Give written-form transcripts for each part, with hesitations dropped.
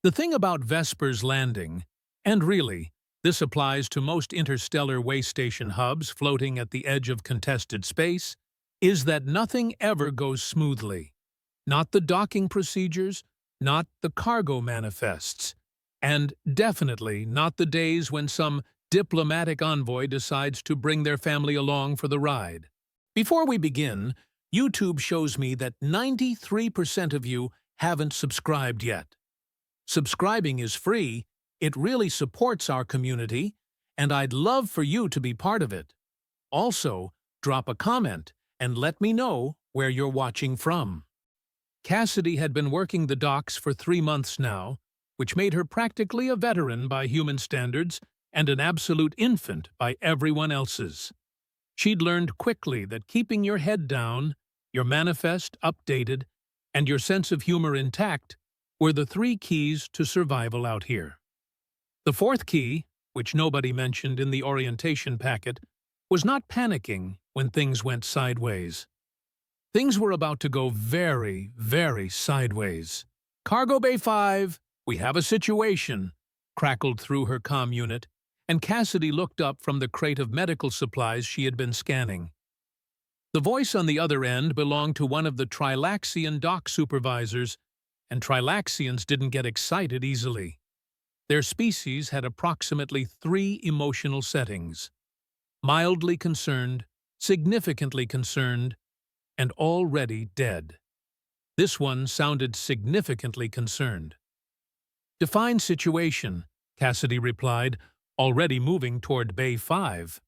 The thing about Vesper's landing, and really, this applies to most interstellar way station hubs floating at the edge of contested space, is that nothing ever goes smoothly. Not the docking procedures, not the cargo manifests, and definitely not the days when some diplomatic envoy decides to bring their family along for the ride. Before we begin, YouTube shows me that 93% of you haven't subscribed yet. Subscribing is free, it really supports our community, and I'd love for you to be part of it. Also, drop a comment and let me know where you're watching from. Cassidy had been working the docks for 3 months now, which made her practically a veteran by human standards and an absolute infant by everyone else's. She'd learned quickly that keeping your head down, your manifest updated, and your sense of humor intact were the 3 keys to survival out here. The 4th key, which nobody mentioned in the orientation packet, was not panicking when things went sideways. Things were about to go very, very sideways. "Cargo Bay 5, we have a situation," crackled through her comm unit, and Cassidy looked up from the crate of medical supplies she had been scanning. The voice on the other end belonged to one of the Trilaxian dock supervisors, and Trilaxians didn't get excited easily. Their species had approximately 3 emotional settings: mildly concerned, significantly concerned, and already dead. This one sounded significantly concerned. "Define situation," Cassidy replied, already moving toward Bay 5.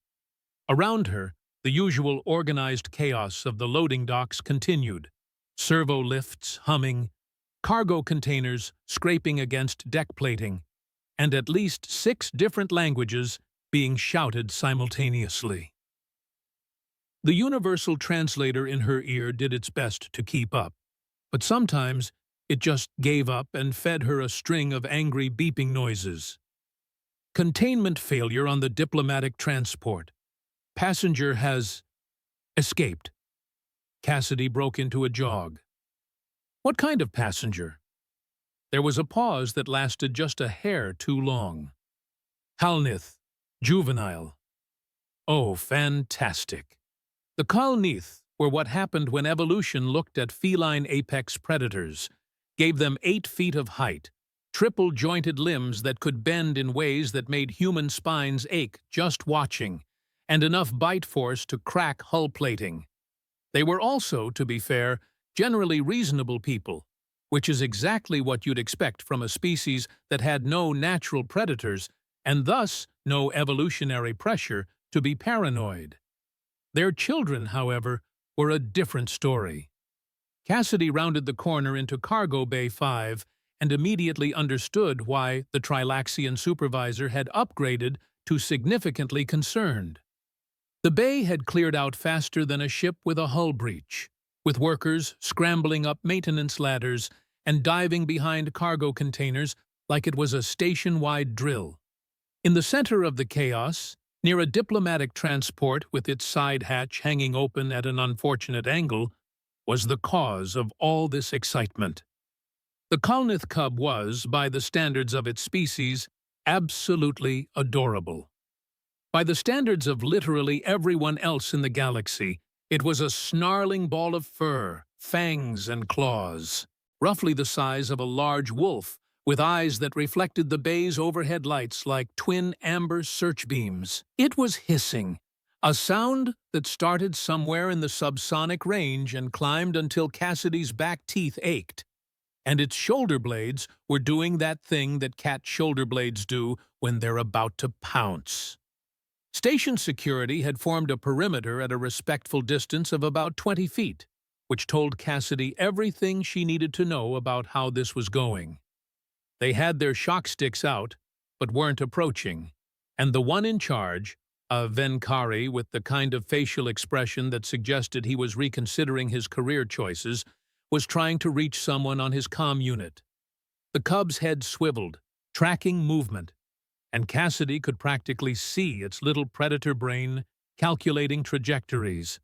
Around her, the usual organized chaos of the loading docks continued. Servo lifts humming, cargo containers scraping against deck plating, and at least 6 different languages being shouted simultaneously. The universal translator in her ear did its best to keep up, but sometimes it just gave up and fed her a string of angry beeping noises. "Containment failure on the diplomatic transport. Passenger has escaped." Cassidy broke into a jog. "What kind of passenger?" There was a pause that lasted just a hair too long. "Halnith. Juvenile." "Oh, fantastic." The Kalnith were what happened when evolution looked at feline apex predators, gave them 8 feet of height, triple-jointed limbs that could bend in ways that made human spines ache just watching, and enough bite force to crack hull plating. They were also, to be fair, generally reasonable people, which is exactly what you'd expect from a species that had no natural predators and thus no evolutionary pressure to be paranoid. Their children, however, were a different story. Cassidy rounded the corner into Cargo Bay 5 and immediately understood why the Trilaxian supervisor had upgraded to significantly concerned. The bay had cleared out faster than a ship with a hull breach, with workers scrambling up maintenance ladders and diving behind cargo containers like it was a station-wide drill. In the center of the chaos, near a diplomatic transport with its side hatch hanging open at an unfortunate angle, was the cause of all this excitement. The Kalnith cub was, by the standards of its species, absolutely adorable. By the standards of literally everyone else in the galaxy, it was a snarling ball of fur, fangs and claws, roughly the size of a large wolf, with eyes that reflected the bay's overhead lights like twin amber search beams. It was hissing, a sound that started somewhere in the subsonic range and climbed until Cassidy's back teeth ached. And its shoulder blades were doing that thing that cat shoulder blades do when they're about to pounce. Station security had formed a perimeter at a respectful distance of about 20 feet, which told Cassidy everything she needed to know about how this was going. They had their shock sticks out, but weren't approaching, and the one in charge, a Venkari with the kind of facial expression that suggested he was reconsidering his career choices, was trying to reach someone on his comm unit. The cub's head swiveled, tracking movement, and Cassidy could practically see its little predator brain calculating trajectories.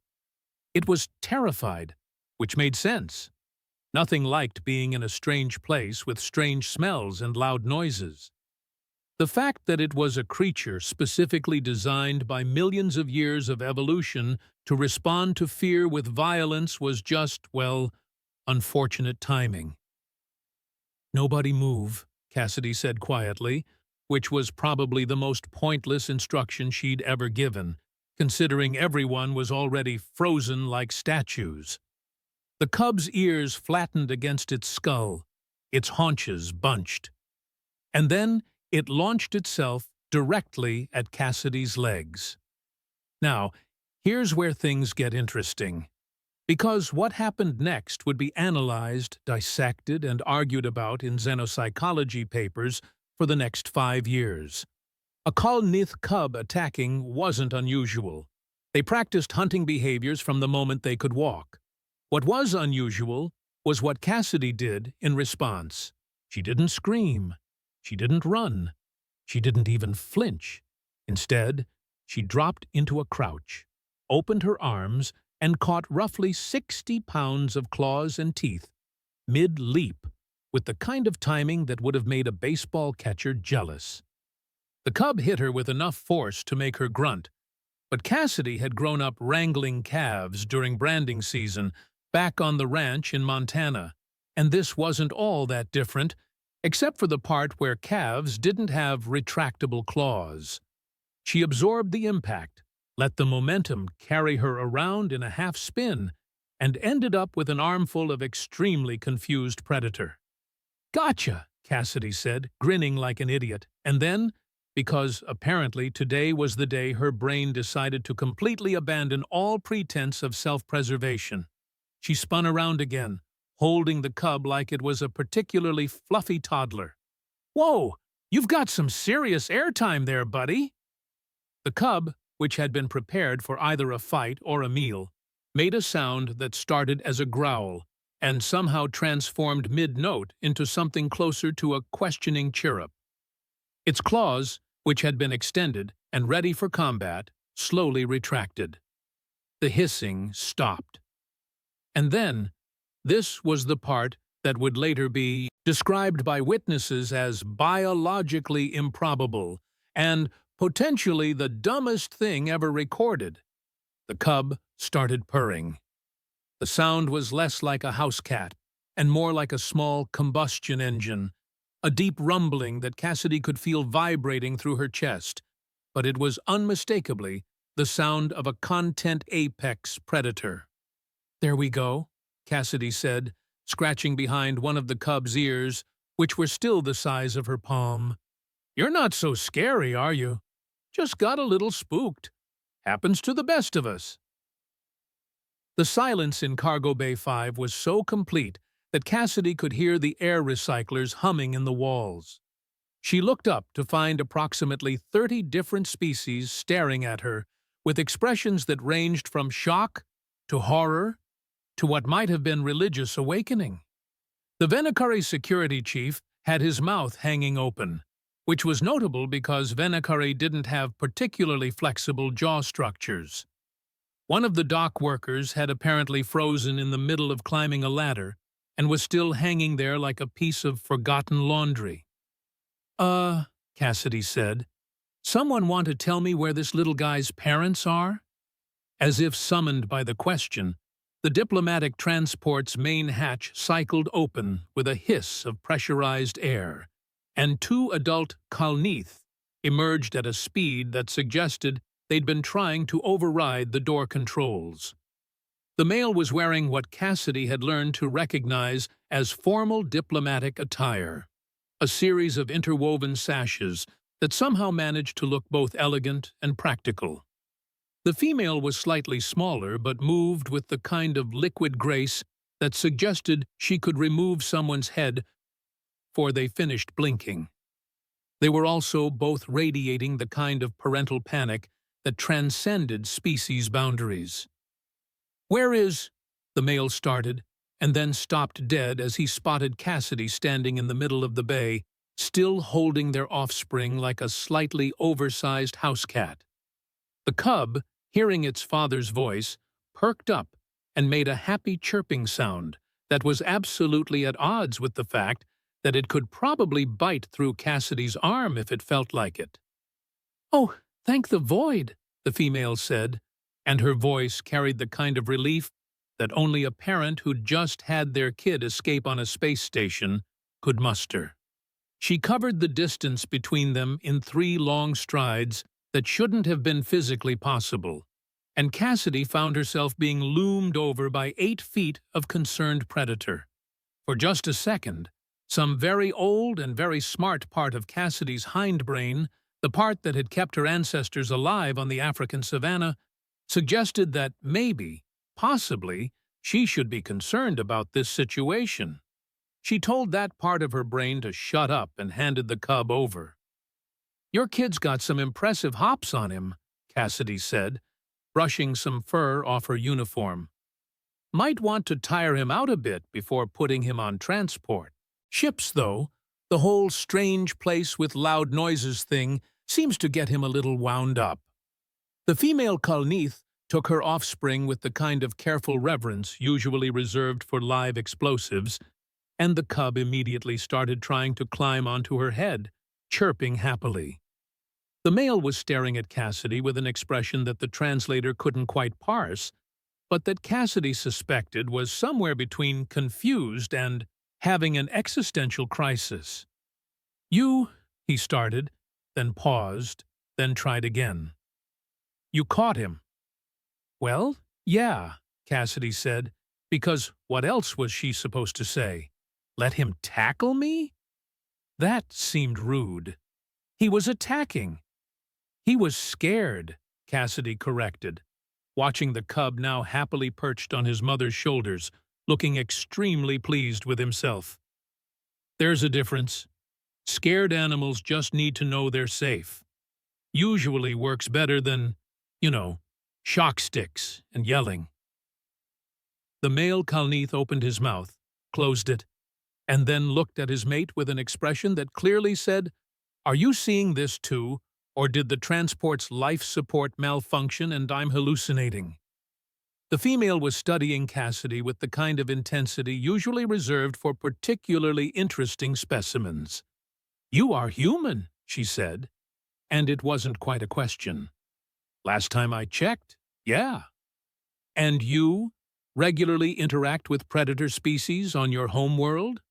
It was terrified, which made sense. Nothing liked being in a strange place with strange smells and loud noises. The fact that it was a creature specifically designed by millions of years of evolution to respond to fear with violence was just, well, unfortunate timing. "Nobody move," Cassidy said quietly, which was probably the most pointless instruction she'd ever given, considering everyone was already frozen like statues. The cub's ears flattened against its skull, its haunches bunched. And then it launched itself directly at Cassidy's legs. Now, here's where things get interesting. Because what happened next would be analyzed, dissected, and argued about in xenopsychology papers for the next 5 years. A Kalnith cub attacking wasn't unusual. They practiced hunting behaviors from the moment they could walk. What was unusual was what Cassidy did in response. She didn't scream. She didn't run. She didn't even flinch. Instead, she dropped into a crouch, opened her arms, and caught roughly 60 pounds of claws and teeth, mid-leap, with the kind of timing that would have made a baseball catcher jealous. The cub hit her with enough force to make her grunt, but Cassidy had grown up wrangling calves during branding season back on the ranch in Montana, and this wasn't all that different, except for the part where calves didn't have retractable claws. She absorbed the impact, let the momentum carry her around in a half-spin, and ended up with an armful of extremely confused predator. "Gotcha," Cassidy said, grinning like an idiot, and then, because apparently today was the day her brain decided to completely abandon all pretense of self-preservation, she spun around again, holding the cub like it was a particularly fluffy toddler. "Whoa, you've got some serious airtime there, buddy." The cub, which had been prepared for either a fight or a meal, made a sound that started as a growl and somehow transformed mid-note into something closer to a questioning chirrup. Its claws, which had been extended and ready for combat, slowly retracted. The hissing stopped. And then, this was the part that would later be described by witnesses as biologically improbable and potentially the dumbest thing ever recorded. The cub started purring. The sound was less like a house cat and more like a small combustion engine, a deep rumbling that Cassidy could feel vibrating through her chest, but it was unmistakably the sound of a content apex predator. "There we go," Cassidy said, scratching behind one of the cub's ears, which were still the size of her palm. "You're not so scary, are you? Just got a little spooked. Happens to the best of us." The silence in Cargo Bay 5 was so complete that Cassidy could hear the air recyclers humming in the walls. She looked up to find approximately 30 different species staring at her, with expressions that ranged from shock to horror to what might have been religious awakening. The Venakari security chief had his mouth hanging open, which was notable because Venakari didn't have particularly flexible jaw structures. One of the dock workers had apparently frozen in the middle of climbing a ladder and was still hanging there like a piece of forgotten laundry. Cassidy said, "Someone want to tell me where this little guy's parents are?" As if summoned by the question, the diplomatic transport's main hatch cycled open with a hiss of pressurized air, and 2 adult Kalnith emerged at a speed that suggested they'd been trying to override the door controls. The male was wearing what Cassidy had learned to recognize as formal diplomatic attire, a series of interwoven sashes that somehow managed to look both elegant and practical. The female was slightly smaller but moved with the kind of liquid grace that suggested she could remove someone's head before they finished blinking. They were also both radiating the kind of parental panic that transcended species boundaries. "Where is—" the male started, and then stopped dead as he spotted Cassidy standing in the middle of the bay, still holding their offspring like a slightly oversized house cat. The cub, hearing its father's voice, perked up and made a happy chirping sound, that was absolutely at odds with the fact that it could probably bite through Cassidy's arm if it felt like it. "Oh, thank the void," the female said, and her voice carried the kind of relief that only a parent who'd just had their kid escape on a space station could muster. She covered the distance between them in 3 long strides that shouldn't have been physically possible, and Cassidy found herself being loomed over by 8 feet of concerned predator. For just a second, some very old and very smart part of Cassidy's hindbrain, the part that had kept her ancestors alive on the African savanna, suggested that maybe, possibly, she should be concerned about this situation. She told that part of her brain to shut up and handed the cub over. "Your kid's got some impressive hops on him," Cassidy said, brushing some fur off her uniform. "Might want to tire him out a bit before putting him on transport. Ships, though, the whole strange place with loud noises thing seems to get him a little wound up." The female Kalneath took her offspring with the kind of careful reverence usually reserved for live explosives, and the cub immediately started trying to climb onto her head, chirping happily. The male was staring at Cassidy with an expression that the translator couldn't quite parse, but that Cassidy suspected was somewhere between confused and having an existential crisis. "You," he started, then paused, then tried again. "You caught him." "Well, yeah," Cassidy said, because what else was she supposed to say? Let him tackle me? That seemed rude. He was attacking. "He was scared," Cassidy corrected, watching the cub now happily perched on his mother's shoulders, looking extremely pleased with himself. "There's a difference. Scared animals just need to know they're safe. Usually works better than, shock sticks and yelling." The male Kalneath opened his mouth, closed it, and then looked at his mate with an expression that clearly said, "Are you seeing this too, or did the transport's life support malfunction and I'm hallucinating?" The female was studying Cassidy with the kind of intensity usually reserved for particularly interesting specimens. "You are human," she said, and it wasn't quite a question. "Last time I checked, yeah." "And you regularly interact with predator species on your home world?"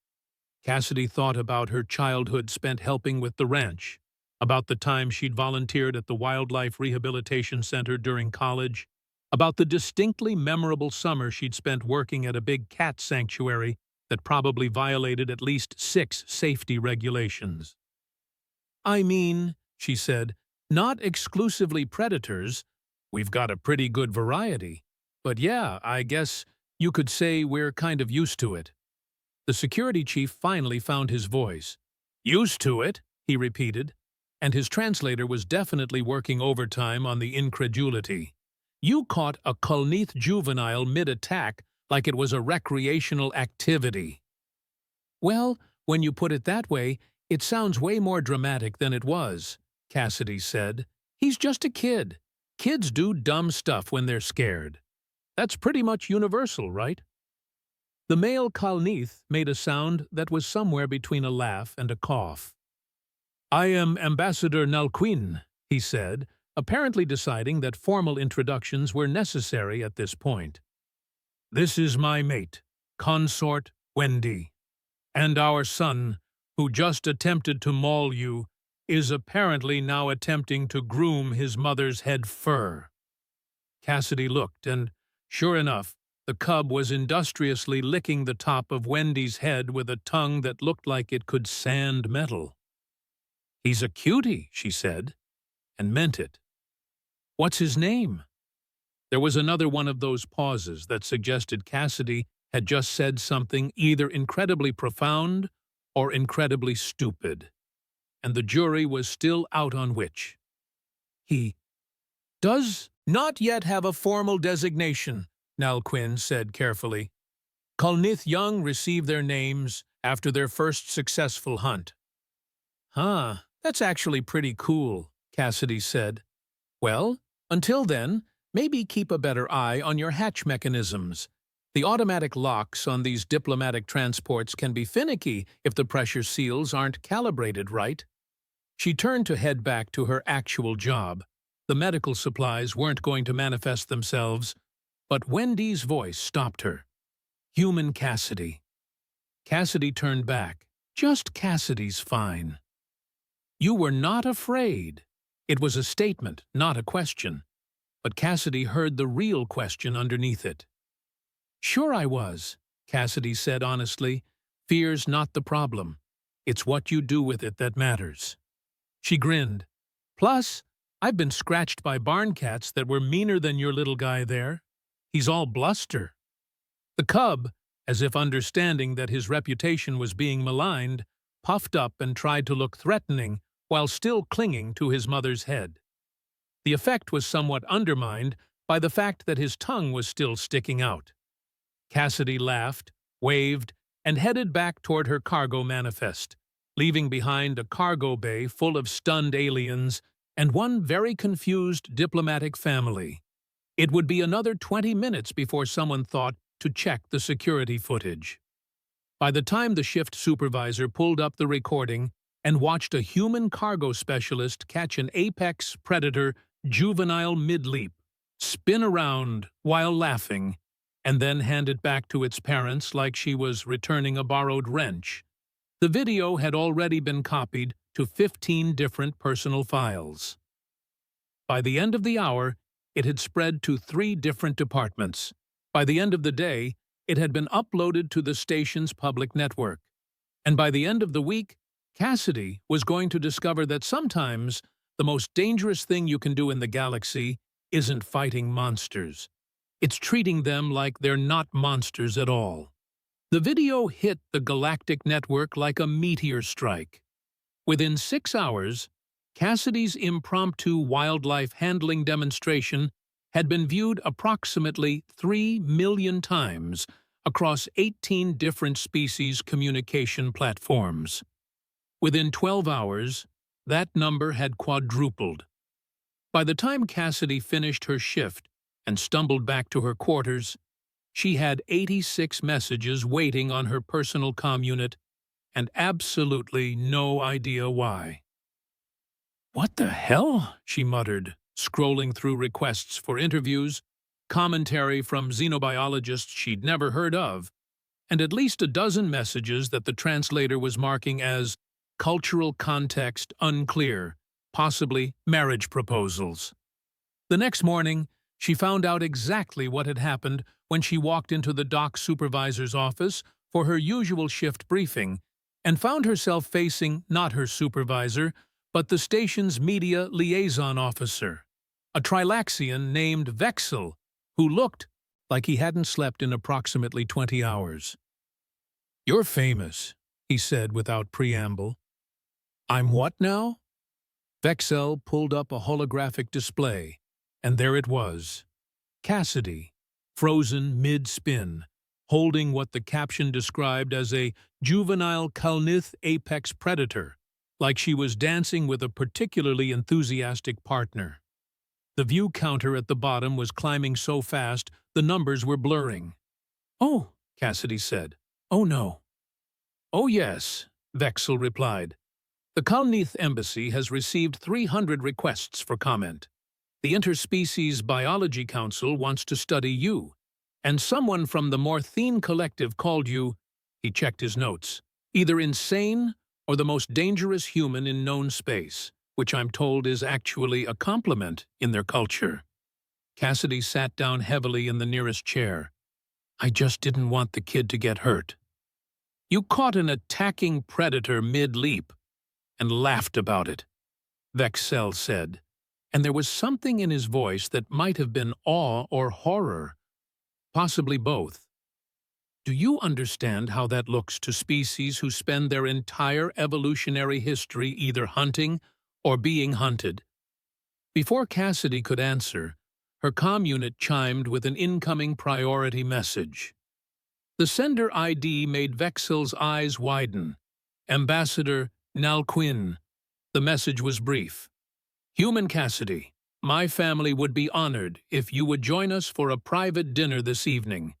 Cassidy thought about her childhood spent helping with the ranch, about the time she'd volunteered at the Wildlife Rehabilitation Center during college, about the distinctly memorable summer she'd spent working at a big cat sanctuary that probably violated at least 6 safety regulations. "I mean," she said, "not exclusively predators. We've got a pretty good variety. But yeah, I guess you could say we're kind of used to it." The security chief finally found his voice. "Used to it," he repeated, and his translator was definitely working overtime on the incredulity. "You caught a Kalneath juvenile mid-attack like it was a recreational activity." "Well, when you put it that way, it sounds way more dramatic than it was," Cassidy said. "He's just a kid. Kids do dumb stuff when they're scared. That's pretty much universal, right?" The male Kalneath made a sound that was somewhere between a laugh and a cough. "I am Ambassador Nalquin," he said, apparently deciding that formal introductions were necessary at this point. "This is my mate, consort Wendy, and our son, who just attempted to maul you, is apparently now attempting to groom his mother's head fur." Cassidy looked, and, sure enough, the cub was industriously licking the top of Wendy's head with a tongue that looked like it could sand metal. "He's a cutie," she said, and meant it. "What's his name?" There was another one of those pauses that suggested Cassidy had just said something either incredibly profound or incredibly stupid, and the jury was still out on which. "He does not yet have a formal designation," Nalquin said carefully. "Kalneath young receive their names after their first successful hunt." "Huh, that's actually pretty cool," Cassidy said. "Well, until then, maybe keep a better eye on your hatch mechanisms. The automatic locks on these diplomatic transports can be finicky if the pressure seals aren't calibrated right. She turned to head back to her actual job. The medical supplies weren't going to manifest themselves, but Wendy's voice stopped her. Human Cassidy. Cassidy turned back. Just Cassidy's fine. You were not afraid. It was a statement, not a question. But Cassidy heard the real question underneath it. Sure I was, Cassidy said honestly. Fear's not the problem. It's what you do with it that matters. She grinned. Plus, I've been scratched by barn cats that were meaner than your little guy there. He's all bluster. The cub, as if understanding that his reputation was being maligned, puffed up and tried to look threatening while still clinging to his mother's head. The effect was somewhat undermined by the fact that his tongue was still sticking out. Cassidy laughed, waved, and headed back toward her cargo manifest, leaving behind a cargo bay full of stunned aliens and one very confused diplomatic family. It would be another 20 minutes before someone thought to check the security footage. By the time the shift supervisor pulled up the recording and watched a human cargo specialist catch an apex predator juvenile mid-leap, spin around while laughing, and then hand it back to its parents like she was returning a borrowed wrench, the video had already been copied to 15 different personal files. By the end of the hour, it had spread to 3 different departments. By the end of the day, it had been uploaded to the station's public network. And by the end of the week, Cassidy was going to discover that sometimes the most dangerous thing you can do in the galaxy isn't fighting monsters. It's treating them like they're not monsters at all. The video hit the galactic network like a meteor strike. Within 6 hours, Cassidy's impromptu wildlife handling demonstration had been viewed approximately 3 million times across 18 different species communication platforms. Within 12 hours, that number had quadrupled. By the time Cassidy finished her shift and stumbled back to her quarters, she had 86 messages waiting on her personal comm unit and absolutely no idea why. What the hell? She muttered, scrolling through requests for interviews, commentary from xenobiologists she'd never heard of, and at least a dozen messages that the translator was marking as cultural context unclear, possibly marriage proposals. The next morning, she found out exactly what had happened when she walked into the dock supervisor's office for her usual shift briefing and found herself facing not her supervisor, but the station's media liaison officer, a Trilaxian named Vexel, who looked like he hadn't slept in approximately 20 hours. "You're famous," he said without preamble. "I'm what now?" Vexel pulled up a holographic display, and there it was. Cassidy, frozen mid-spin, holding what the caption described as a juvenile Kalnith apex predator, like she was dancing with a particularly enthusiastic partner. The view counter at the bottom was climbing so fast the numbers were blurring. "Oh," Cassidy said. "Oh no." "Oh yes," Vexel replied. "The Kalnith Embassy has received 300 requests for comment. The Interspecies Biology Council wants to study you, and someone from the Morthene Collective called you," he checked his notes, "either insane or the most dangerous human in known space, which I'm told is actually a compliment in their culture." Cassidy sat down heavily in the nearest chair. "I just didn't want the kid to get hurt." "You caught an attacking predator mid-leap and laughed about it," Vexel said, and there was something in his voice that might have been awe or horror, possibly both. "Do you understand how that looks to species who spend their entire evolutionary history either hunting or being hunted?" Before Cassidy could answer, her comm unit chimed with an incoming priority message. The sender ID made Vexel's eyes widen. "Ambassador Nalquin." The message was brief. "Human Cassidy, my family would be honored if you would join us for a private dinner this evening.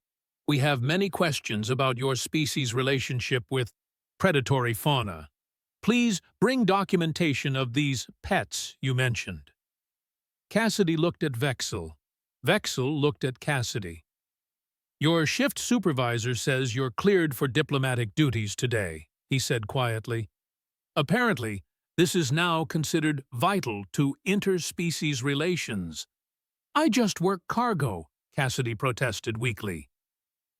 We have many questions about your species' relationship with predatory fauna. Please bring documentation of these pets you mentioned. Cassidy looked at Vexel. Vexel looked at Cassidy. Your shift supervisor says you're cleared for diplomatic duties today, he said quietly. Apparently, this is now considered vital to interspecies relations. I just work cargo, Cassidy protested weakly.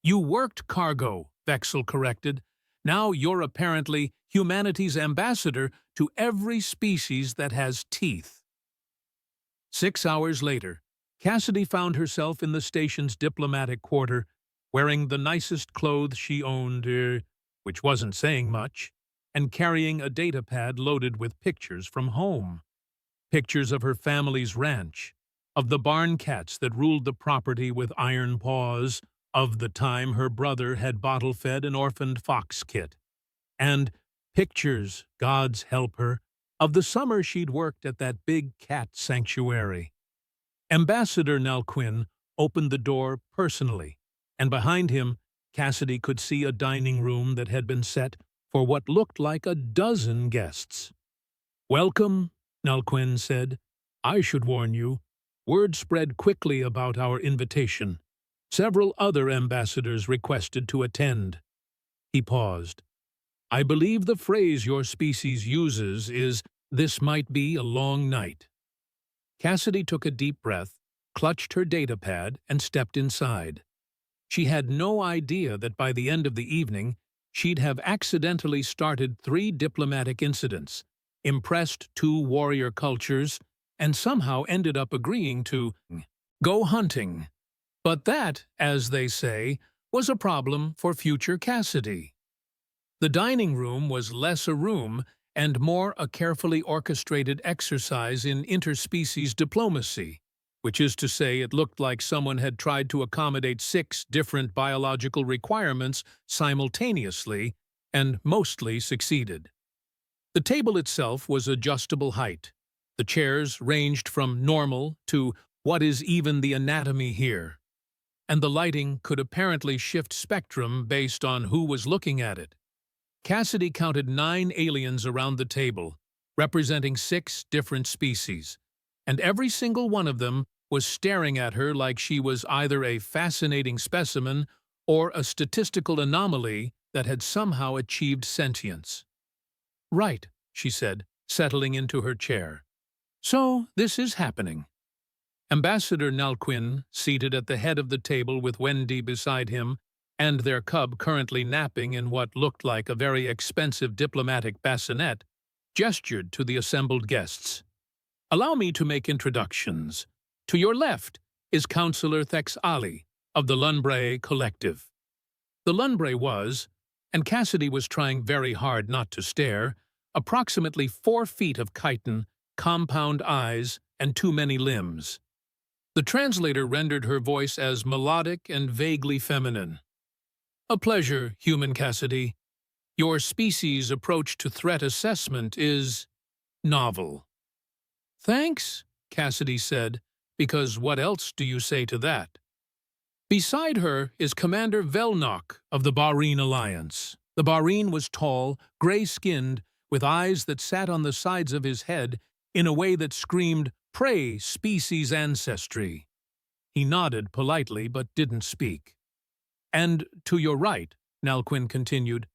You worked cargo, Vexel corrected. Now you're apparently humanity's ambassador to every species that has teeth. 6 hours later, Cassidy found herself in the station's diplomatic quarter, wearing the nicest clothes she owned, which wasn't saying much, and carrying a data pad loaded with pictures from home. Pictures of her family's ranch, of the barn cats that ruled the property with iron paws, of the time her brother had bottle-fed an orphaned fox kit, and pictures, God's help her, of the summer she'd worked at that big cat sanctuary. Ambassador Nalquin opened the door personally, and behind him, Cassidy could see a dining room that had been set for what looked like a dozen guests. "Welcome," Nalquin said. "I should warn you, word spread quickly about our invitation. Several other ambassadors requested to attend." He paused. "I believe the phrase your species uses is, 'This might be a long night.'" Cassidy took a deep breath, clutched her data pad, and stepped inside. She had no idea that by the end of the evening, she'd have accidentally started 3 diplomatic incidents, impressed 2 warrior cultures, and somehow ended up agreeing to go hunting. But that, as they say, was a problem for future Cassidy. The dining room was less a room and more a carefully orchestrated exercise in interspecies diplomacy, which is to say it looked like someone had tried to accommodate 6 different biological requirements simultaneously and mostly succeeded. The table itself was adjustable height. The chairs ranged from normal to what is even the anatomy here, and the lighting could apparently shift spectrum based on who was looking at it. Cassidy counted 9 aliens around the table, representing 6 different species, and every single one of them was staring at her like she was either a fascinating specimen or a statistical anomaly that had somehow achieved sentience. "Right," she said, settling into her chair. "So this is happening." Ambassador Nalquin, seated at the head of the table with Wendy beside him, and their cub currently napping in what looked like a very expensive diplomatic bassinet, gestured to the assembled guests. "Allow me to make introductions. To your left is Councillor Thex Ali of the Lunbray Collective." The Lunbray was, and Cassidy was trying very hard not to stare, approximately 4 feet of chitin, compound eyes, and too many limbs. The translator rendered her voice as melodic and vaguely feminine. "A pleasure, human Cassidy. Your species' approach to threat assessment is novel." "Thanks," Cassidy said, "because what else do you say to that?" Beside her is Commander Velnok of the Bahrain Alliance. The Bahrain was tall, gray-skinned, with eyes that sat on the sides of his head in a way that screamed, "Pray, species ancestry." He nodded politely but didn't speak. "And to your right," Nalquin continued,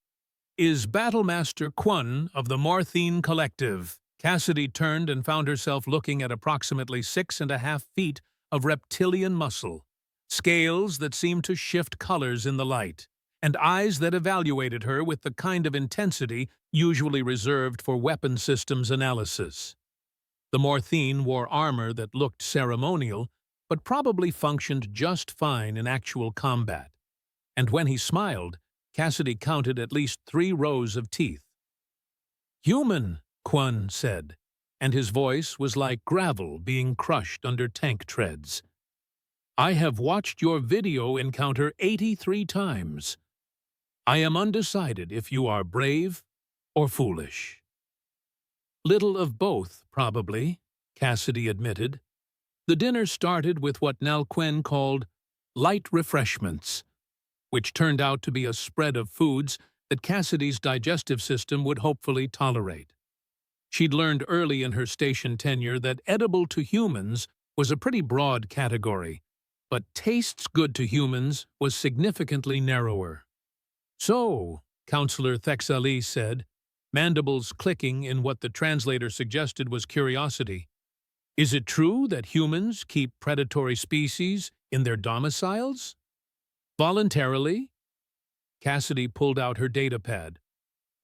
"is Battlemaster Quun of the Morthine Collective." Cassidy turned and found herself looking at approximately 6.5 feet of reptilian muscle, scales that seemed to shift colors in the light, and eyes that evaluated her with the kind of intensity usually reserved for weapon systems analysis. The Morthine wore armor that looked ceremonial, but probably functioned just fine in actual combat. And when he smiled, Cassidy counted at least 3 rows of teeth. "Human," Quun said, and his voice was like gravel being crushed under tank treads. "I have watched your video encounter 83 times. I am undecided if you are brave or foolish." "Little of both, probably," Cassidy admitted. The dinner started with what Nalquin called light refreshments. which turned out to be a spread of foods that Cassidy's digestive system would hopefully tolerate. She'd learned early in her station tenure that edible to humans was a pretty broad category, but tastes good to humans was significantly narrower. So, Counselor Thexali said, mandibles clicking in what the translator suggested was curiosity. Is it true that humans keep predatory species in their domiciles? Voluntarily? Cassidy pulled out her datapad.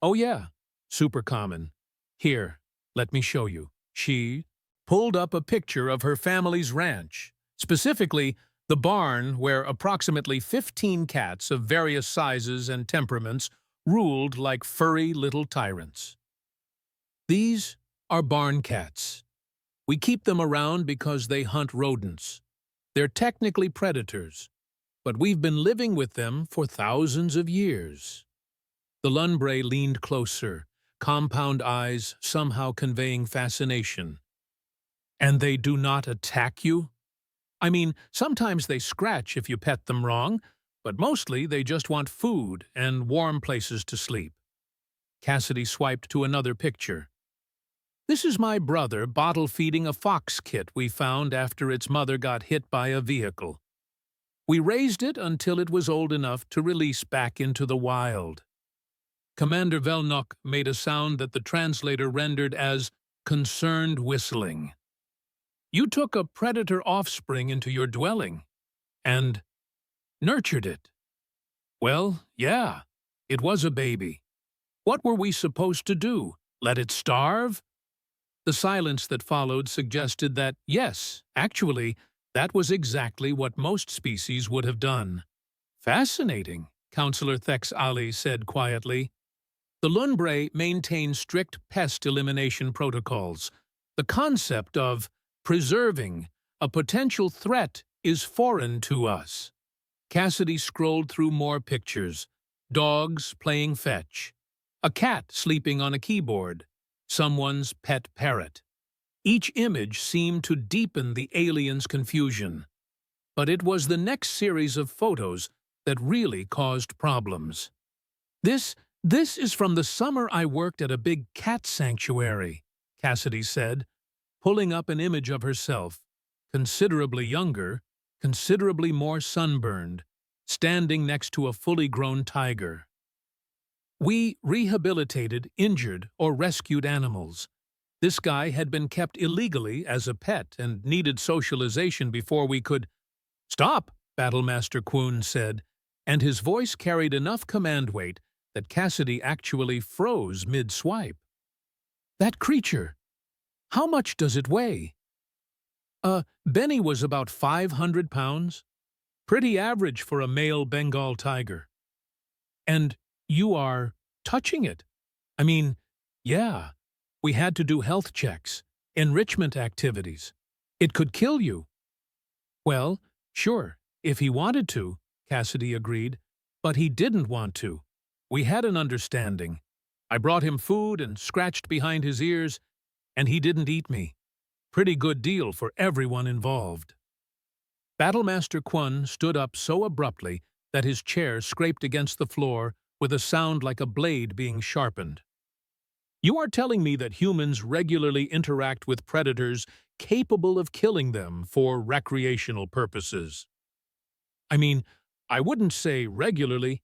Oh yeah, super common. Here, let me show you. She pulled up a picture of her family's ranch, specifically the barn where approximately 15 cats of various sizes and temperaments ruled like furry little tyrants. These are barn cats. We keep them around because they hunt rodents. They're technically predators, but we've been living with them for thousands of years. The Lunbray leaned closer, compound eyes somehow conveying fascination. And they do not attack you? I mean, sometimes they scratch if you pet them wrong, but mostly they just want food and warm places to sleep. Cassidy swiped to another picture. This is my brother bottle-feeding a fox kit we found after its mother got hit by a vehicle. We raised it until it was old enough to release back into the wild. Commander Velnok made a sound that the translator rendered as concerned whistling. You took a predator offspring into your dwelling and nurtured it. Well, yeah, it was a baby. What were we supposed to do? Let it starve? The silence that followed suggested that, yes, actually, that was exactly what most species would have done. Fascinating, Counselor Thex Ali said quietly. The Lunbray maintain strict pest elimination protocols. The concept of preserving a potential threat is foreign to us. Cassidy scrolled through more pictures. Dogs playing fetch. A cat sleeping on a keyboard. Someone's pet parrot. Each image seemed to deepen the alien's confusion. But it was the next series of photos that really caused problems. This is from the summer I worked at a big cat sanctuary, Cassidy said, pulling up an image of herself, considerably younger, considerably more sunburned, standing next to a fully grown tiger. We rehabilitated injured or rescued animals. This guy had been kept illegally as a pet and needed socialization before we could— Stop, Battlemaster Quoon said, and his voice carried enough command weight that Cassidy actually froze mid-swipe. That creature, how much does it weigh? Benny was about 500 pounds. Pretty average for a male Bengal tiger. And you are touching it. I mean, yeah, we had to do health checks, enrichment activities. It could kill you. Well, sure, if he wanted to, Cassidy agreed, but he didn't want to. We had an understanding. I brought him food and scratched behind his ears, and he didn't eat me. Pretty good deal for everyone involved. Battlemaster Quun stood up so abruptly that his chair scraped against the floor with a sound like a blade being sharpened. You are telling me that humans regularly interact with predators capable of killing them for recreational purposes? I mean, I wouldn't say regularly.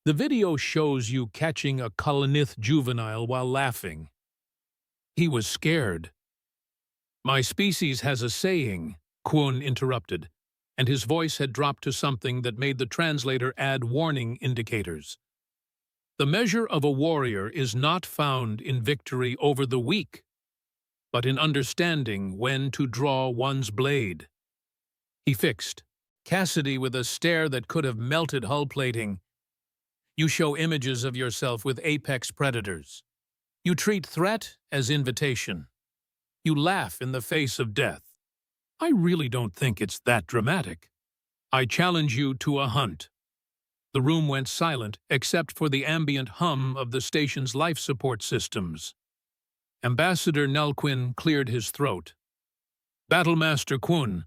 The video shows you catching a Kalanith juvenile while laughing. He was scared. My species has a saying, Quun interrupted, and his voice had dropped to something that made the translator add warning indicators. The measure of a warrior is not found in victory over the weak, but in understanding when to draw one's blade. He fixed Cassidy with a stare that could have melted hull plating. You show images of yourself with apex predators. You treat threat as invitation. You laugh in the face of death. I really don't think it's that dramatic. I challenge you to a hunt. The room went silent except for the ambient hum of the station's life support systems. Ambassador Nelquin cleared his throat. Battlemaster Quun,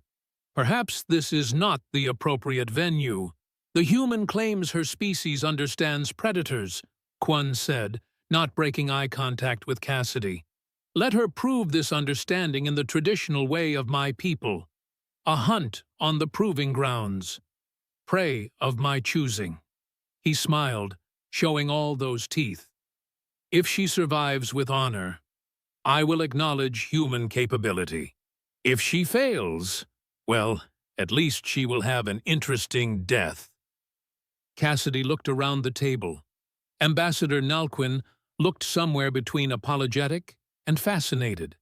perhaps this is not the appropriate venue. The human claims her species understands predators, Kwon said, not breaking eye contact with Cassidy. Let her prove this understanding in the traditional way of my people. A hunt on the proving grounds. Prey of my choosing. He smiled, showing all those teeth. If she survives with honor, I will acknowledge human capability. If she fails, well, at least she will have an interesting death. Cassidy looked around the table. Ambassador Nalquin looked somewhere between apologetic and fascinated.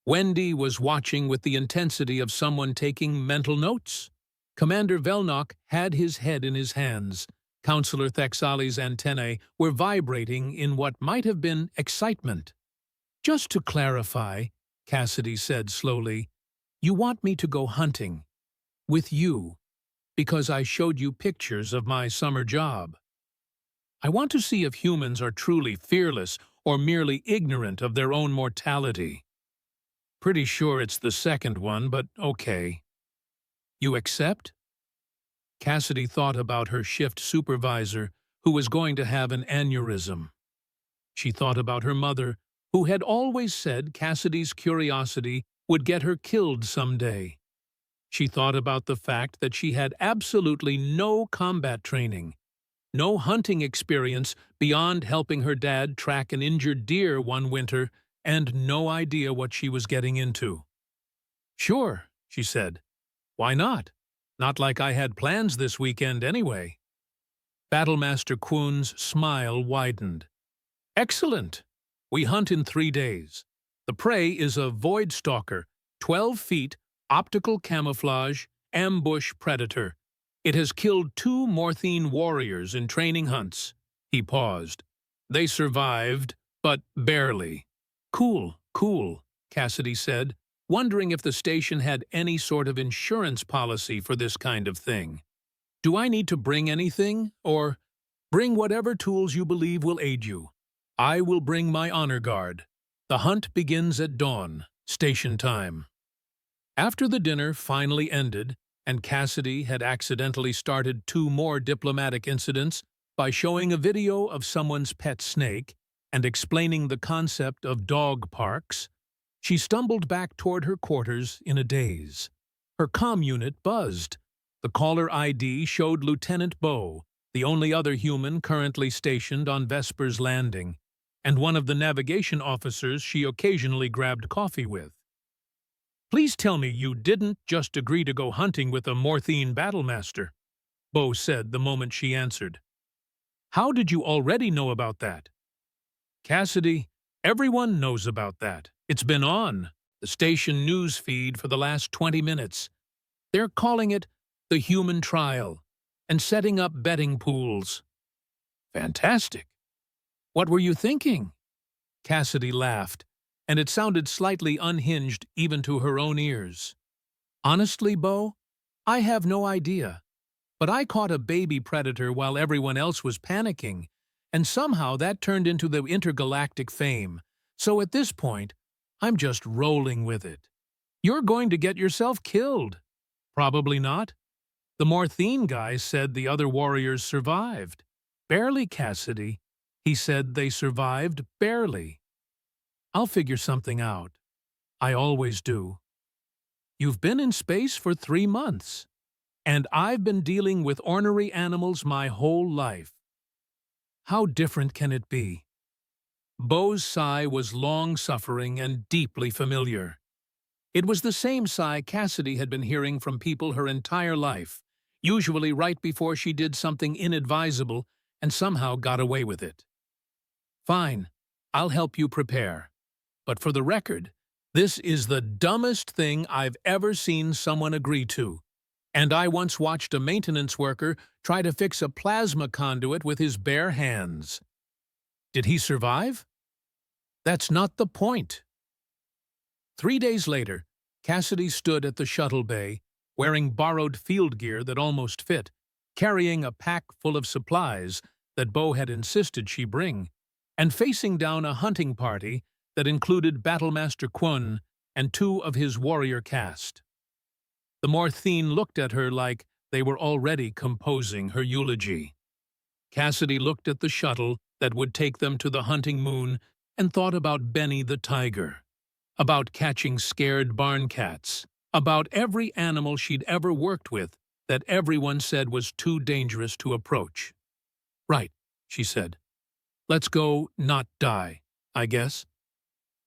Wendy was watching with the intensity of someone taking mental notes. Commander Velnok had his head in his hands. Counselor Thexali's antennae were vibrating in what might have been excitement. Just to clarify, Cassidy said slowly, you want me to go hunting with you because I showed you pictures of my summer job. I want to see if humans are truly fearless or merely ignorant of their own mortality. Pretty sure it's the second one, but okay. You accept? Cassidy thought about her shift supervisor, who was going to have an aneurysm. She thought about her mother, who had always said Cassidy's curiosity would get her killed someday. She thought about the fact that she had absolutely no combat training, no hunting experience beyond helping her dad track an injured deer one winter, and no idea what she was getting into. Sure, she said. Why not? Not like I had plans this weekend anyway. Battlemaster Kwon's smile widened. Excellent. We hunt in 3 days. The prey is a void stalker, 12 feet, optical camouflage, ambush predator. It has killed 2 Morthene warriors in training hunts. He paused. They survived, but barely. Cool, Cassidy said, wondering if the station had any sort of insurance policy for this kind of thing. Do I need to bring anything, or bring whatever tools you believe will aid you? I will bring my honor guard. The hunt begins at dawn, station time. After the dinner finally ended, and Cassidy had accidentally started 2 more diplomatic incidents by showing a video of someone's pet snake and explaining the concept of dog parks, she stumbled back toward her quarters in a daze. Her comm unit buzzed. The caller ID showed Lieutenant Bo, the only other human currently stationed on Vesper's Landing, and one of the navigation officers she occasionally grabbed coffee with. Please tell me you didn't just agree to go hunting with a Morthene battlemaster, Bo said the moment she answered. How did you already know about that? Cassidy, everyone knows about that. It's been on the station news feed for the last 20 minutes. They're calling it the human trial and setting up betting pools. Fantastic. What were you thinking? Cassidy laughed, and it sounded slightly unhinged even to her own ears. Honestly, Bo, I have no idea. But I caught a baby predator while everyone else was panicking, and somehow that turned into the intergalactic fame. So at this point, I'm just rolling with it. You're going to get yourself killed. Probably not. The Morthene guy said the other warriors survived. Barely, Cassidy. He said they survived barely. I'll figure something out. I always do. You've been in space for 3 months, and I've been dealing with ornery animals my whole life. How different can it be? Bo's sigh was long-suffering and deeply familiar. It was the same sigh Cassidy had been hearing from people her entire life, usually right before she did something inadvisable and somehow got away with it. Fine, I'll help you prepare. But for the record, this is the dumbest thing I've ever seen someone agree to. And I once watched a maintenance worker try to fix a plasma conduit with his bare hands. Did he survive? That's not the point. 3 days later, Cassidy stood at the shuttle bay, wearing borrowed field gear that almost fit, carrying a pack full of supplies that Bo had insisted she bring, and facing down a hunting party that included Battlemaster Kwon and 2 of his warrior caste. The Morthene looked at her like they were already composing her eulogy. Cassidy looked at the shuttle that would take them to the hunting moon and thought about Benny the tiger, about catching scared barn cats, about every animal she'd ever worked with that everyone said was too dangerous to approach. "Right," she said. "Let's go not die, I guess."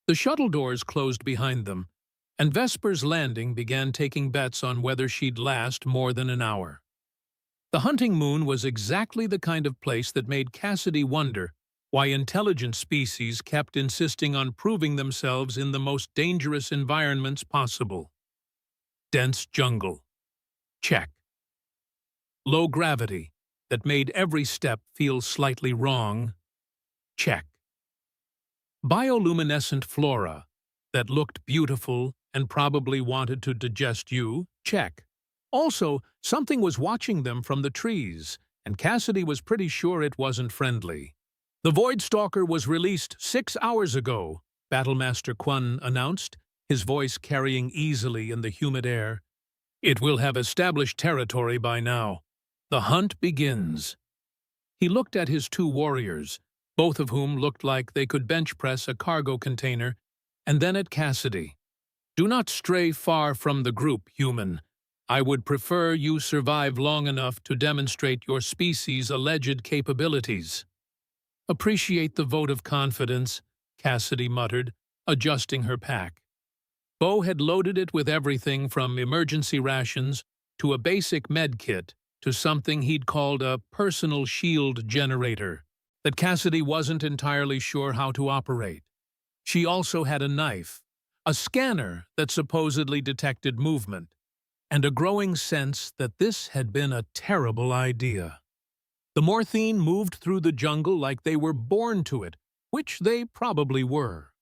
The shuttle doors closed behind them, and Vesper's Landing began taking bets on whether she'd last more than an hour. The hunting moon was exactly the kind of place that made Cassidy wonder why intelligent species kept insisting on proving themselves in the most dangerous environments possible. Dense jungle. Check. Low gravity that made every step feel slightly wrong. Check. Bioluminescent flora that looked beautiful and probably wanted to digest you. Check. Also, something was watching them from the trees, and Cassidy was pretty sure it wasn't friendly. "The Void Stalker was released 6 hours ago," Battlemaster Quinn announced, his voice carrying easily in the humid air. "It will have established territory by now. The hunt begins." He looked at his 2 warriors, both of whom looked like they could bench press a cargo container, and then at Cassidy. "Do not stray far from the group, human. I would prefer you survive long enough to demonstrate your species' alleged capabilities." "Appreciate the vote of confidence," Cassidy muttered, adjusting her pack. Bo had loaded it with everything from emergency rations to a basic med kit to something he'd called a personal shield generator that Cassidy wasn't entirely sure how to operate. She also had a knife, a scanner that supposedly detected movement, and a growing sense that this had been a terrible idea. The Morthine moved through the jungle like they were born to it, which they probably were.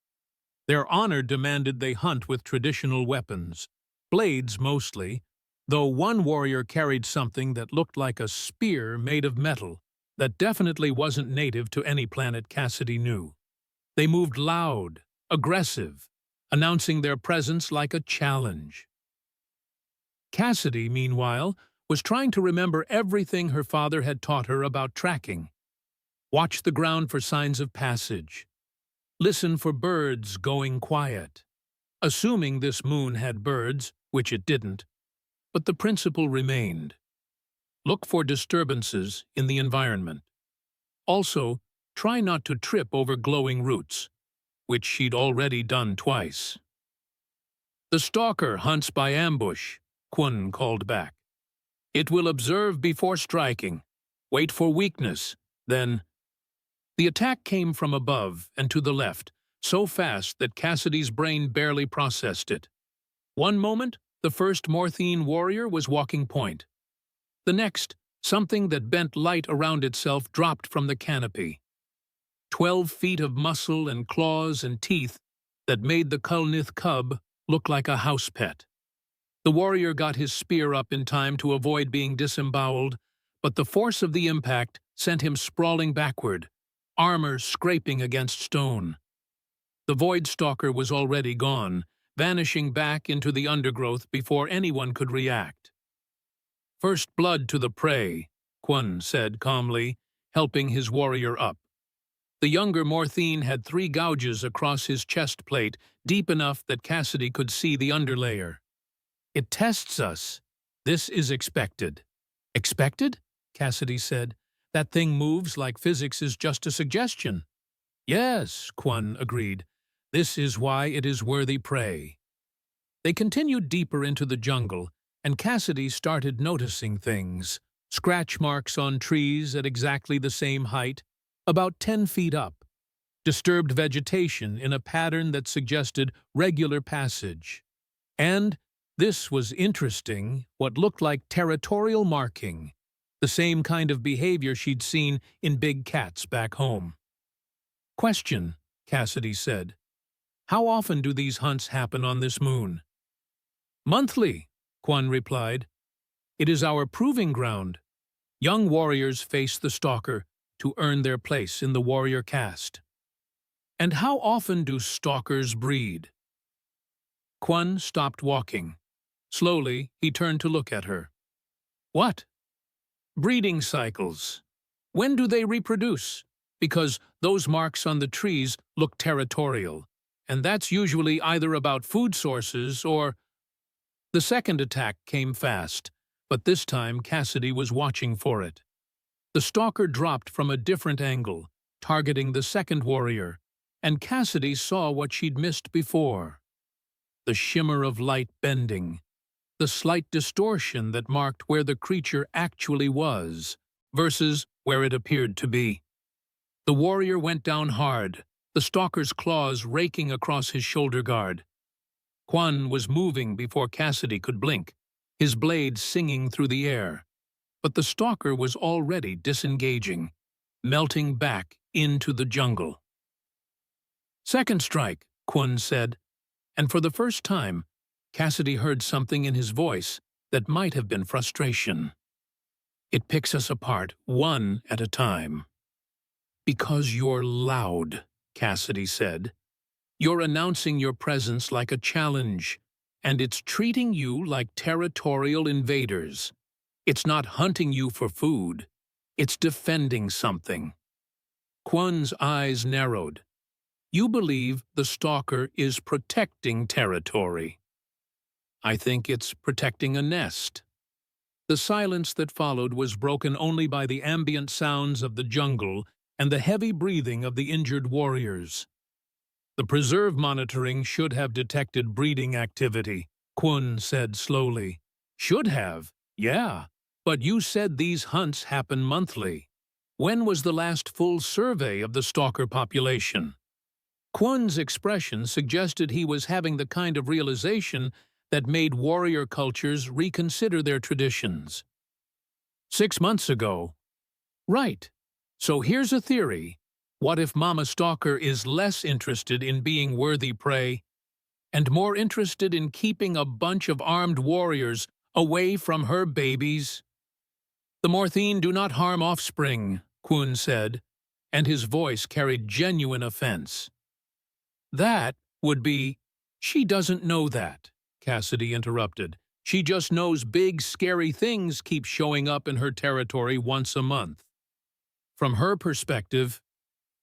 Their honor demanded they hunt with traditional weapons, blades mostly, though one warrior carried something that looked like a spear made of metal that definitely wasn't native to any planet Cassidy knew. They moved loud, aggressive, announcing their presence like a challenge. Cassidy, meanwhile, was trying to remember everything her father had taught her about tracking. Watch the ground for signs of passage. Listen for birds going quiet. Assuming this moon had birds, which it didn't, but the principle remained. Look for disturbances in the environment. Also, try not to trip over glowing roots, which she'd already done twice. "The stalker hunts by ambush," Quinn called back. "It will observe before striking, wait for weakness, then—" The attack came from above and to the left, so fast that Cassidy's brain barely processed it. One moment, the first Morthine warrior was walking point. The next, something that bent light around itself dropped from the canopy. 12 feet of muscle and claws and teeth that made the Kulnith cub look like a house pet. The warrior got his spear up in time to avoid being disemboweled, but the force of the impact sent him sprawling backward, armor scraping against stone. The Void Stalker was already gone, vanishing back into the undergrowth before anyone could react. "First blood to the prey," Quinn said calmly, helping his warrior up. The younger Morthine had 3 gouges across his chest plate, deep enough that Cassidy could see the underlayer. "It tests us. This is expected." "Expected?" Cassidy said. "That thing moves like physics is just a suggestion." "Yes," Quinn agreed. "This is why it is worthy prey." They continued deeper into the jungle, and Cassidy started noticing things. Scratch marks on trees at exactly the same height, about 10 feet up. Disturbed vegetation in a pattern that suggested regular passage. And, this was interesting, what looked like territorial marking. The same kind of behavior she'd seen in big cats back home. "Question," Cassidy said. "How often do these hunts happen on this moon?" "Monthly," Quinn replied. "It is our proving ground. Young warriors face the stalker to earn their place in the warrior caste." "And how often do stalkers breed?" Quinn stopped walking. Slowly, he turned to look at her. What? Breeding cycles. When do they reproduce? Because those marks on the trees look territorial, and that's usually either about food sources or… The second attack came fast, but this time Cassidy was watching for it. The stalker dropped from a different angle, targeting the second warrior, and Cassidy saw what she'd missed before. The shimmer of light bending, the slight distortion that marked where the creature actually was, versus where it appeared to be. The warrior went down hard, the stalker's claws raking across his shoulder guard. Quan was moving before Cassidy could blink, his blade singing through the air. But the stalker was already disengaging, melting back into the jungle. "Second strike," Quan said, and for the first time, Cassidy heard something in his voice that might have been frustration. "It picks us apart, one at a time." "Because you're loud," Cassidy said. "You're announcing your presence like a challenge, and it's treating you like territorial invaders. It's not hunting you for food. It's defending something." Quan's eyes narrowed. "You believe the stalker is protecting territory." "I think it's protecting a nest." The silence that followed was broken only by the ambient sounds of the jungle and the heavy breathing of the injured warriors. "The preserve monitoring should have detected breeding activity," Quan said slowly. "Should have? Yeah. But you said these hunts happen monthly. When was the last full survey of the stalker population?" Quan's expression suggested he was having the kind of realization that made warrior cultures reconsider their traditions. "6 months ago." "Right. So here's a theory. What if Mama Stalker is less interested in being worthy prey and more interested in keeping a bunch of armed warriors away from her babies?" "The Morthine do not harm offspring," Quan said, and his voice carried genuine offense. "That would be… She doesn't know that," Cassidy interrupted. "She just knows big, scary things keep showing up in her territory once a month. From her perspective,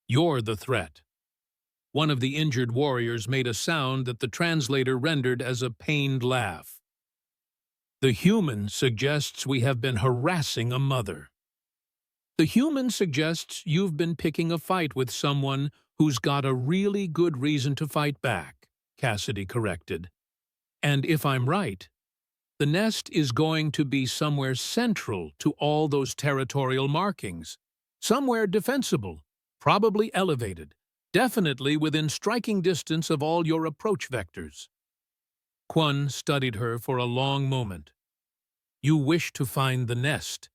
you're the threat." One of the injured warriors made a sound that the translator rendered as a pained laugh. "The human suggests we have been harassing a mother." "The human suggests you've been picking a fight with someone who's got a really good reason to fight back," Cassidy corrected. "And if I'm right, the nest is going to be somewhere central to all those territorial markings, somewhere defensible, probably elevated, definitely within striking distance of all your approach vectors." Quan studied her for a long moment. "You wish to find the nest."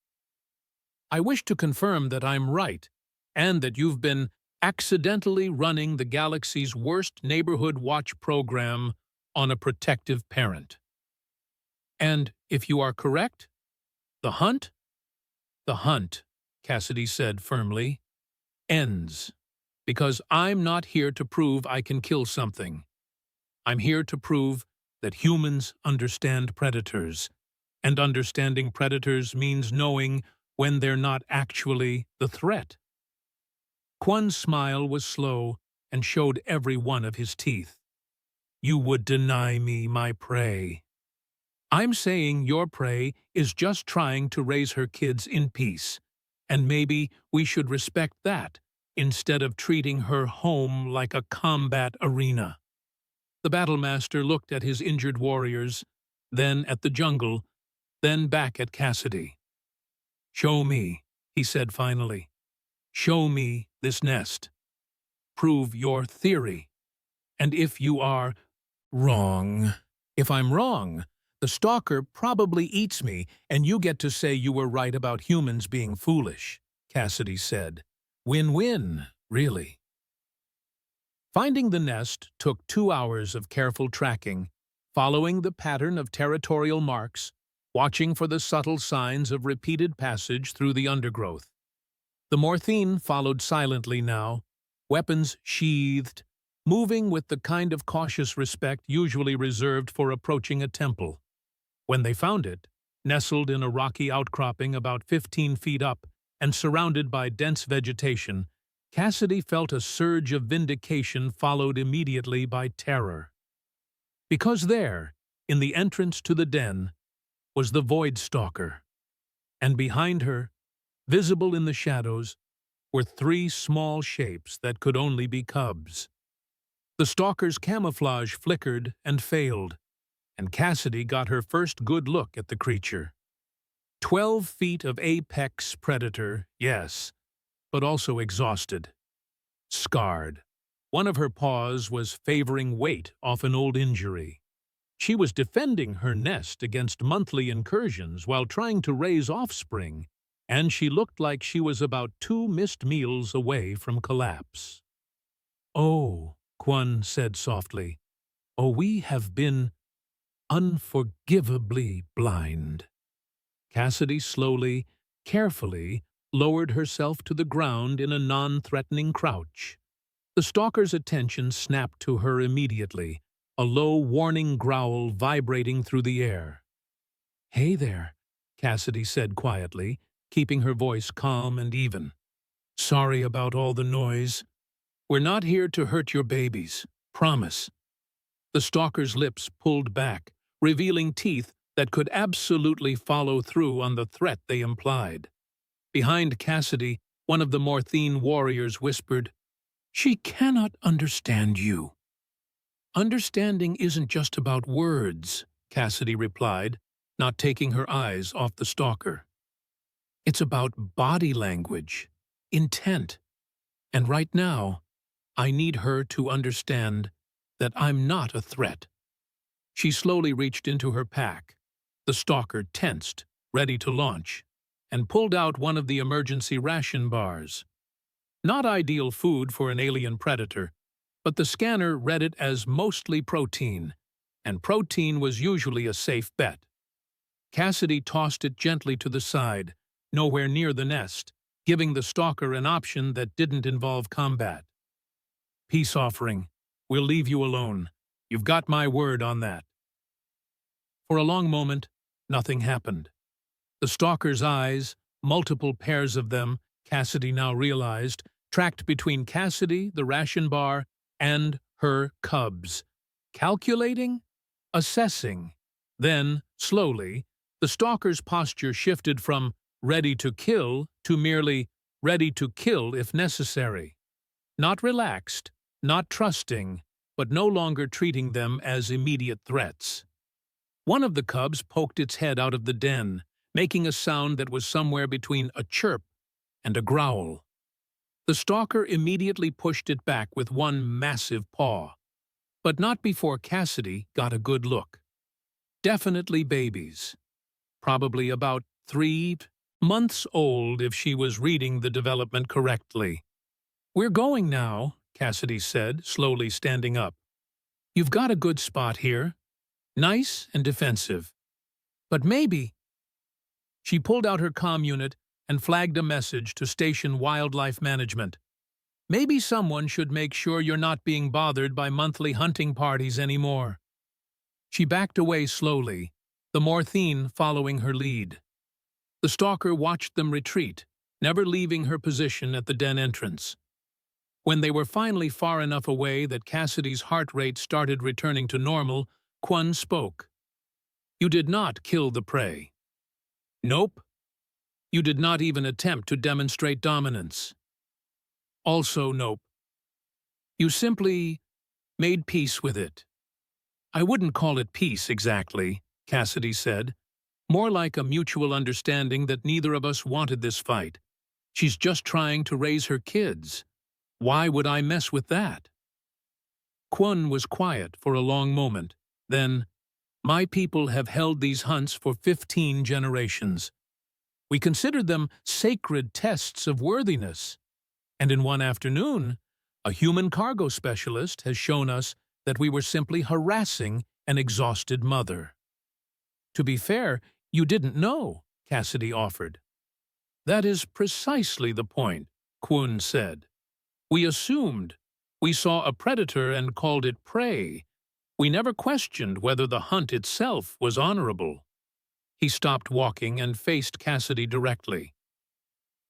"I wish to confirm that I'm right, and that you've been accidentally running the galaxy's worst neighborhood watch program on a protective parent." "And if you are correct, the hunt?" "The hunt," Cassidy said firmly, "ends. Because I'm not here to prove I can kill something. I'm here to prove that humans understand predators, and understanding predators means knowing when they're not actually the threat." Quan's smile was slow and showed every one of his teeth. "You would deny me my prey." "I'm saying your prey is just trying to raise her kids in peace, and maybe we should respect that instead of treating her home like a combat arena." The battlemaster looked at his injured warriors, then at the jungle, then back at Cassidy. "Show me," he said finally. "Show me this nest. Prove your theory. And if you are wrong…" "If I'm wrong, the stalker probably eats me, and you get to say you were right about humans being foolish," Cassidy said. "Win-win, really." Finding the nest took 2 hours of careful tracking, following the pattern of territorial marks, watching for the subtle signs of repeated passage through the undergrowth. The Morthine followed silently now, weapons sheathed, moving with the kind of cautious respect usually reserved for approaching a temple. When they found it, Nestled in a rocky outcropping about 15 feet up and surrounded by dense vegetation, Cassidy felt a surge of vindication followed immediately by terror. Because there, in the entrance to the den, was the Void Stalker, and behind her, visible in the shadows, were three small shapes that could only be cubs. The stalker's camouflage flickered and failed, and Cassidy got her first good look at the creature. 12 feet of apex predator, yes, but also exhausted. Scarred. One of her paws was favoring weight off an old injury. She was defending her nest against monthly incursions while trying to raise offspring, and she looked like she was about 2 missed meals away from collapse. "Oh," Kwon said softly. "Oh, we have been unforgivably blind." Cassidy slowly, carefully, lowered herself to the ground in a non-threatening crouch. The stalker's attention snapped to her immediately, a low, warning growl vibrating through the air. "Hey there," Cassidy said quietly, keeping her voice calm and even. "Sorry about all the noise. We're not here to hurt your babies. Promise." The stalker's lips pulled back, revealing teeth that could absolutely follow through on the threat they implied. Behind Cassidy, one of the Morthene warriors whispered, "She cannot understand you." "Understanding isn't just about words," Cassidy replied, not taking her eyes off the stalker. "It's about body language, intent, and right now, I need her to understand that I'm not a threat." She slowly reached into her pack. The stalker tensed, ready to launch, and pulled out one of the emergency ration bars. Not ideal food for an alien predator, but the scanner read it as mostly protein, and protein was usually a safe bet. Cassidy tossed it gently to the side, nowhere near the nest, giving the stalker an option that didn't involve combat. "Peace offering. We'll leave you alone. You've got my word on that." For a long moment, nothing happened. The stalker's eyes, multiple pairs of them, Cassidy now realized, tracked between Cassidy, the ration bar, and her cubs. Calculating? Assessing. Then, slowly, the stalker's posture shifted from ready to kill to merely ready to kill if necessary. Not relaxed, not trusting, but no longer treating them as immediate threats. One of the cubs poked its head out of the den, making a sound that was somewhere between a chirp and a growl. The stalker immediately pushed it back with one massive paw, but not before Cassidy got a good look. Definitely babies. Probably about 3 months old if she was reading the development correctly. "We're going now," Cassidy said, slowly standing up. "You've got a good spot here. Nice and defensive. But maybe—" She pulled out her comm unit and flagged a message to Station Wildlife Management. "Maybe someone should make sure you're not being bothered by monthly hunting parties anymore." She backed away slowly, the Morthene following her lead. The stalker watched them retreat, never leaving her position at the den entrance. When they were finally far enough away that Cassidy's heart rate started returning to normal, Kwon spoke. "You did not kill the prey." "Nope. You did not even attempt to demonstrate dominance." "Also nope. You simply made peace with it." "I wouldn't call it peace exactly," Cassidy said. "More like a mutual understanding that neither of us wanted this fight. She's just trying to raise her kids. Why would I mess with that?" Kwon was quiet for a long moment. Then, "My people have held these hunts for 15 generations. We considered them sacred tests of worthiness. And in one afternoon, a human cargo specialist has shown us that we were simply harassing an exhausted mother." "To be fair, you didn't know," Cassidy offered. "That is precisely the point," Kwon said. "We assumed. We saw a predator and called it prey. We never questioned whether the hunt itself was honorable." He stopped walking and faced Cassidy directly.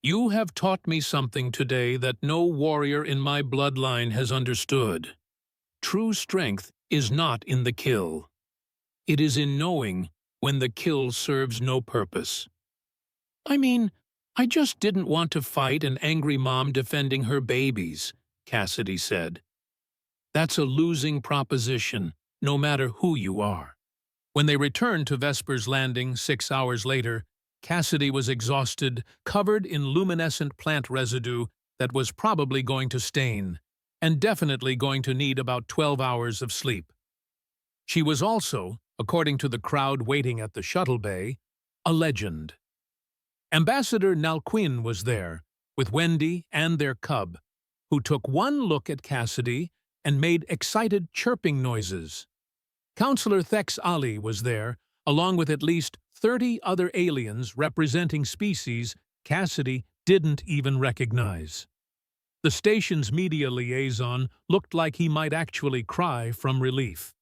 "You have taught me something today that no warrior in my bloodline has understood. True strength is not in the kill. It is in knowing when the kill serves no purpose." "I mean, I just didn't want to fight an angry mom defending her babies," Cassidy said. "That's a losing proposition, no matter who you are." When they returned to Vesper's Landing 6 hours later, Cassidy was exhausted, covered in luminescent plant residue that was probably going to stain, and definitely going to need about 12 hours of sleep. She was also, according to the crowd waiting at the shuttle bay, a legend. Ambassador Nalquin was there, with Wendy and their cub, who took one look at Cassidy and made excited chirping noises. Counselor Thex Ali was there, along with at least 30 other aliens representing species Cassidy didn't even recognize. The station's media liaison looked like he might actually cry from relief.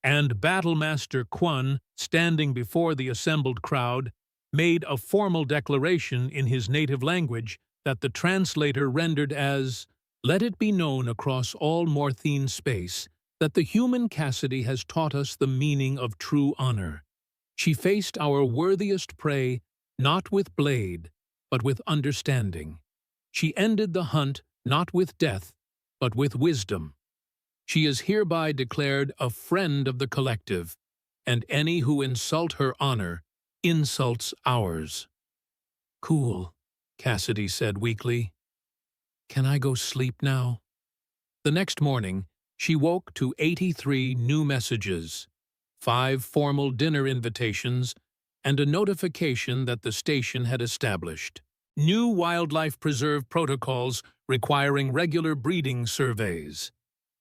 And Battlemaster Quan, standing before the assembled crowd, made a formal declaration in his native language that the translator rendered as, "Let it be known across all Morthene space that the human Cassidy has taught us the meaning of true honor. She faced our worthiest prey not with blade, but with understanding. She ended the hunt not with death, but with wisdom. She is hereby declared a friend of the collective, and any who insult her honor insults ours." "Cool," Cassidy said weakly. "Can I go sleep now?" The next morning, she woke to 83 new messages, 5 formal dinner invitations, and a notification that the station had established new wildlife preserve protocols requiring regular breeding surveys.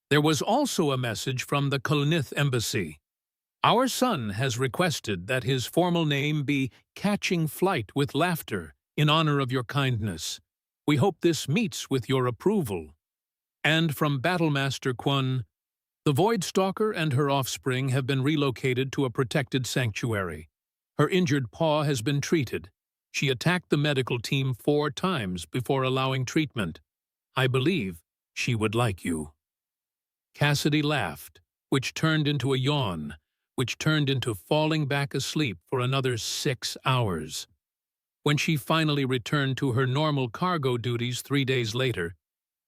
There was also a message from the Kolnith Embassy. "Our son has requested that his formal name be Catching Flight with Laughter in honor of your kindness. We hope this meets with your approval." And from Battlemaster Quan, "The Voidstalker and her offspring have been relocated to a protected sanctuary. Her injured paw has been treated. She attacked the medical team 4 times before allowing treatment. I believe she would like you." Cassidy laughed, which turned into a yawn, which turned into falling back asleep for another 6 hours. When she finally returned to her normal cargo duties 3 days later,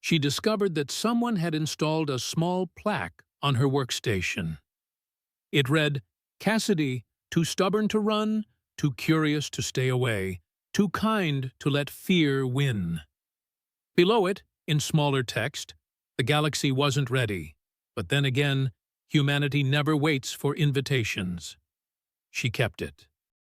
she discovered that someone had installed a small plaque on her workstation. It read, "Cassidy, too stubborn to run, too curious to stay away, too kind to let fear win." Below it, in smaller text, "The galaxy wasn't ready, but then again, humanity never waits for invitations." She kept it.